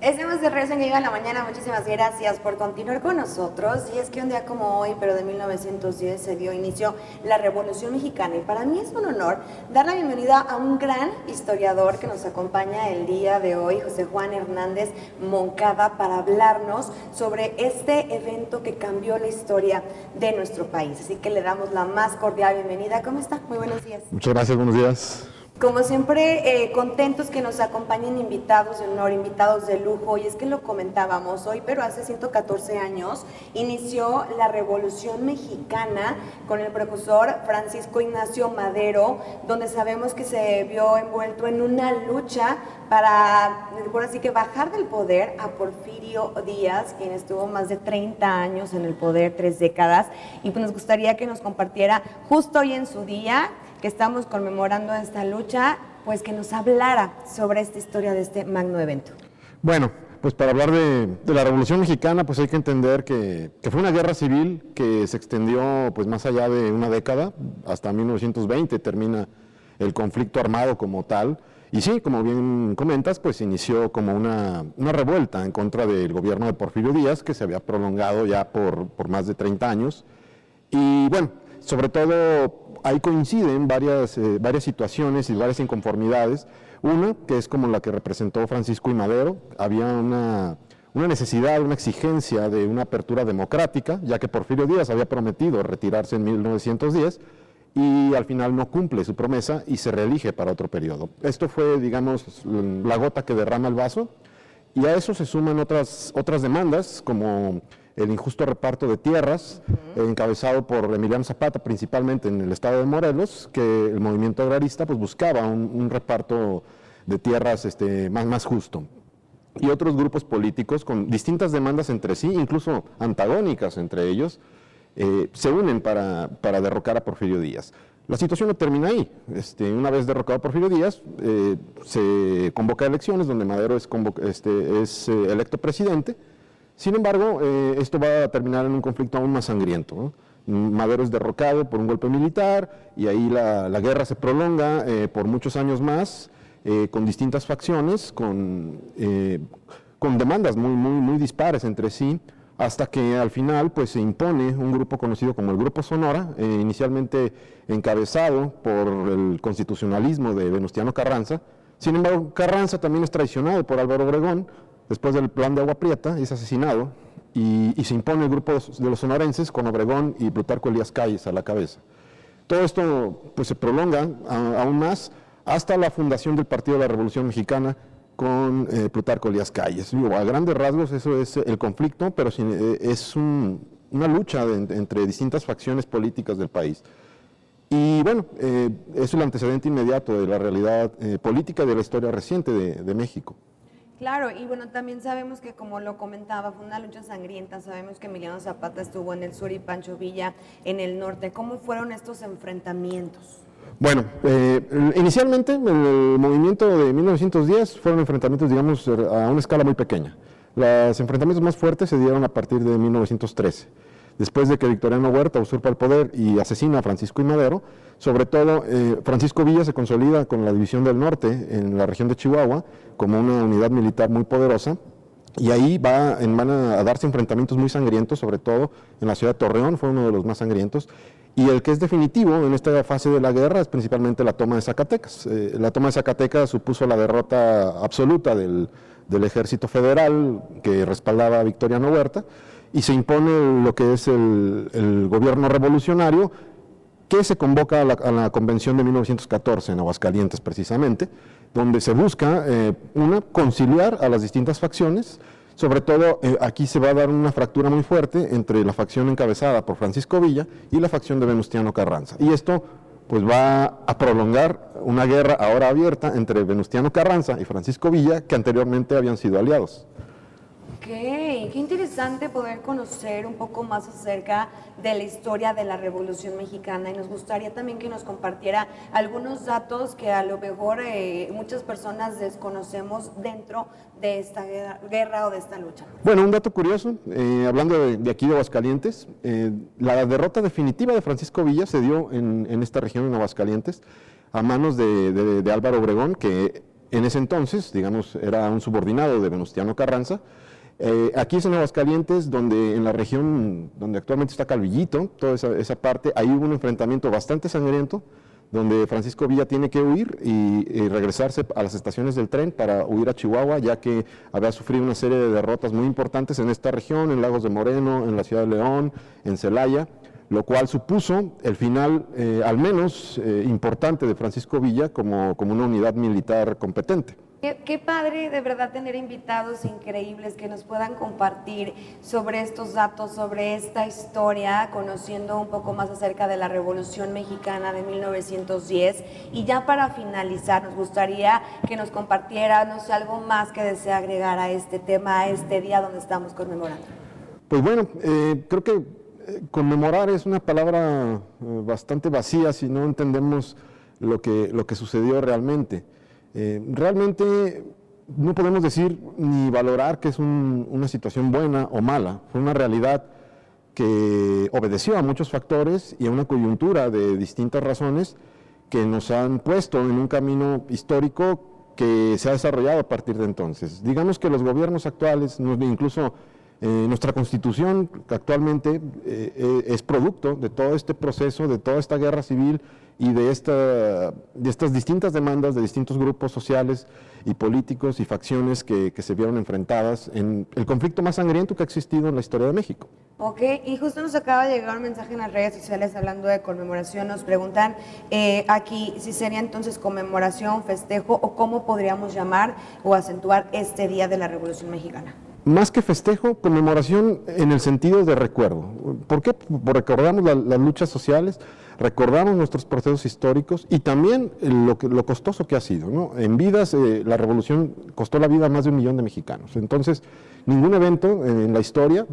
Estamos de regreso en Viva la Mañana. Muchísimas gracias por continuar con nosotros. Y es que un día como hoy, pero de 1910, se dio inicio la Revolución Mexicana. Y para mí es un honor dar la bienvenida a un gran historiador que nos acompaña el día de hoy, José Juan Hernández Moncada, para hablarnos sobre este evento que cambió la historia de nuestro país. Así que le damos la más cordial bienvenida. ¿Cómo está? Muy buenos días. Muchas gracias, buenos días. Como siempre, contentos que nos acompañen invitados de honor, invitados de lujo, y es que lo comentábamos hoy, pero hace 114 años inició la Revolución Mexicana con el precursor Francisco Ignacio Madero, donde sabemos que se vio envuelto en una lucha para, por así que, bajar del poder a Porfirio Díaz, quien estuvo más de 30 años en el poder, 3 décadas, y pues nos gustaría que nos compartiera justo hoy en su día, que estamos conmemorando esta lucha, pues que nos hablara sobre esta historia de este magno evento. Bueno, pues para hablar de la Revolución Mexicana, pues hay que entender que fue una guerra civil que se extendió pues más allá de una década, hasta 1920 termina el conflicto armado como tal, y sí, como bien comentas, pues inició como una revuelta en contra del gobierno de Porfirio Díaz, que se había prolongado ya por más de 30 años, y bueno, sobre todo ahí coinciden varias situaciones y varias inconformidades. Una, que es como la que representó Francisco I. Madero, había una necesidad, una exigencia de una apertura democrática, ya que Porfirio Díaz había prometido retirarse en 1910 y al final no cumple su promesa y se reelige para otro periodo. Esto fue, digamos, la gota que derrama el vaso, y a eso se suman otras demandas, como el injusto reparto de tierras, encabezado por Emiliano Zapata, principalmente en el estado de Morelos, que el movimiento agrarista pues buscaba un reparto de tierras más justo. Y otros grupos políticos con distintas demandas entre sí, incluso antagónicas entre ellos, se unen para derrocar a Porfirio Díaz. La situación no termina ahí. Una vez derrocado Porfirio Díaz, se convoca elecciones donde Madero es electo presidente. Sin embargo, esto va a terminar en un conflicto aún más sangriento, ¿no? Madero es derrocado por un golpe militar y ahí la guerra se prolonga por muchos años más, con distintas facciones, con demandas muy dispares entre sí, hasta que al final pues, se impone un grupo conocido como el Grupo Sonora, inicialmente encabezado por el constitucionalismo de Venustiano Carranza. Sin embargo, Carranza también es traicionado por Álvaro Obregón. Después del plan de Agua Prieta, es asesinado y se impone el grupo de los sonorenses con Obregón y Plutarco Elías Calles a la cabeza. Todo esto pues, se prolonga aún más hasta la fundación del Partido de la Revolución Mexicana con Plutarco Elías Calles. A grandes rasgos eso es el conflicto, pero es una lucha entre distintas facciones políticas del país. Y bueno, es el antecedente inmediato de la realidad política y de la historia reciente de México. Claro, y bueno, también sabemos que, como lo comentaba, fue una lucha sangrienta. Sabemos que Emiliano Zapata estuvo en el sur y Pancho Villa en el norte. ¿Cómo fueron estos enfrentamientos? Bueno, inicialmente en el movimiento de 1910 fueron enfrentamientos, digamos, a una escala muy pequeña. Los enfrentamientos más fuertes se dieron a partir de 1913. Después de que Victoriano Huerta usurpa el poder y asesina a Francisco I. Madero, sobre todo Francisco Villa se consolida con la División del Norte en la región de Chihuahua como una unidad militar muy poderosa, y ahí van a darse enfrentamientos muy sangrientos, sobre todo en la ciudad de Torreón, fue uno de los más sangrientos, y el que es definitivo en esta fase de la guerra es principalmente la toma de Zacatecas. La toma de Zacatecas supuso la derrota absoluta del ejército federal que respaldaba a Victoriano Huerta, y se impone lo que es el gobierno revolucionario, que se convoca a la convención de 1914 en Aguascalientes precisamente, donde se busca, conciliar a las distintas facciones. Sobre todo aquí se va a dar una fractura muy fuerte entre la facción encabezada por Francisco Villa y la facción de Venustiano Carranza. Y esto pues va a prolongar una guerra ahora abierta entre Venustiano Carranza y Francisco Villa, que anteriormente habían sido aliados. Ok, qué interesante poder conocer un poco más acerca de la historia de la Revolución Mexicana, y nos gustaría también que nos compartiera algunos datos que a lo mejor muchas personas desconocemos dentro de esta guerra o de esta lucha. Bueno, un dato curioso, hablando de aquí de Aguascalientes, la derrota definitiva de Francisco Villa se dio en esta región, en Aguascalientes, a manos de Álvaro Obregón, que en ese entonces, digamos, era un subordinado de Venustiano Carranza. Aquí es en Aguascalientes, donde en la región donde actualmente está Calvillito, toda esa parte, ahí hubo un enfrentamiento bastante sangriento, donde Francisco Villa tiene que huir y regresarse a las estaciones del tren para huir a Chihuahua, ya que había sufrido una serie de derrotas muy importantes en esta región, en Lagos de Moreno, en la ciudad de León, en Celaya, lo cual supuso el final, al menos importante, de Francisco Villa como una unidad militar competente. Qué padre de verdad tener invitados increíbles que nos puedan compartir sobre estos datos, sobre esta historia, conociendo un poco más acerca de la Revolución Mexicana de 1910. Y ya para finalizar, nos gustaría que nos compartiera, no sé, algo más que desea agregar a este tema, a este día donde estamos conmemorando. Pues bueno, creo que conmemorar es una palabra bastante vacía si no entendemos lo que sucedió realmente. Realmente no podemos decir ni valorar que es una situación buena o mala. Fue una realidad que obedeció a muchos factores y a una coyuntura de distintas razones que nos han puesto en un camino histórico que se ha desarrollado a partir de entonces. Digamos que los gobiernos actuales, incluso nuestra Constitución actualmente es producto de todo este proceso, de toda esta guerra civil y de estas distintas demandas de distintos grupos sociales y políticos y facciones que se vieron enfrentadas en el conflicto más sangriento que ha existido en la historia de México. Ok, y justo nos acaba de llegar un mensaje en las redes sociales hablando de conmemoración. Nos preguntan aquí si sería entonces conmemoración, festejo o cómo podríamos llamar o acentuar este Día de la Revolución Mexicana. Más que festejo, conmemoración en el sentido de recuerdo. ¿Por qué? Porque recordamos las luchas sociales, recordamos nuestros procesos históricos y también lo costoso que ha sido, ¿no? En vidas, la revolución costó la vida a más de 1 millón de mexicanos. Entonces, ningún evento en la historia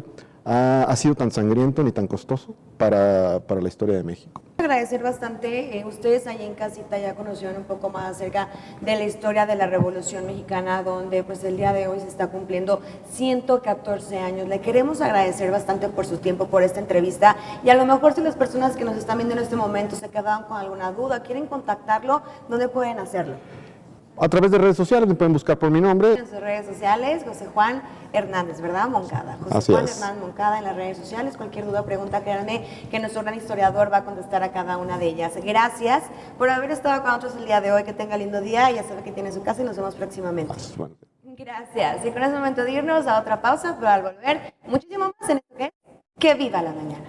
ha sido tan sangriento ni tan costoso para la historia de México. Agradecer bastante, ustedes ahí en casita ya conocieron un poco más acerca de la historia de la Revolución Mexicana, donde pues el día de hoy se está cumpliendo 114 años. Le queremos agradecer bastante por su tiempo, por esta entrevista, y a lo mejor si las personas que nos están viendo en este momento se quedaron con alguna duda, quieren contactarlo, ¿dónde pueden hacerlo? A través de redes sociales me pueden buscar por mi nombre. En sus redes sociales, José Juan Hernández, ¿verdad? Moncada. José Así Juan es. Hernández Moncada en las redes sociales. Cualquier duda, pregunta, créanme que nuestro gran historiador va a contestar a cada una de ellas. Gracias por haber estado con nosotros el día de hoy. Que tenga lindo día. Ya sabe que tiene su casa y nos vemos próximamente. Bueno. Gracias. Y con ese momento de irnos a otra pausa, pero al volver, muchísimo más en esto que viva la mañana.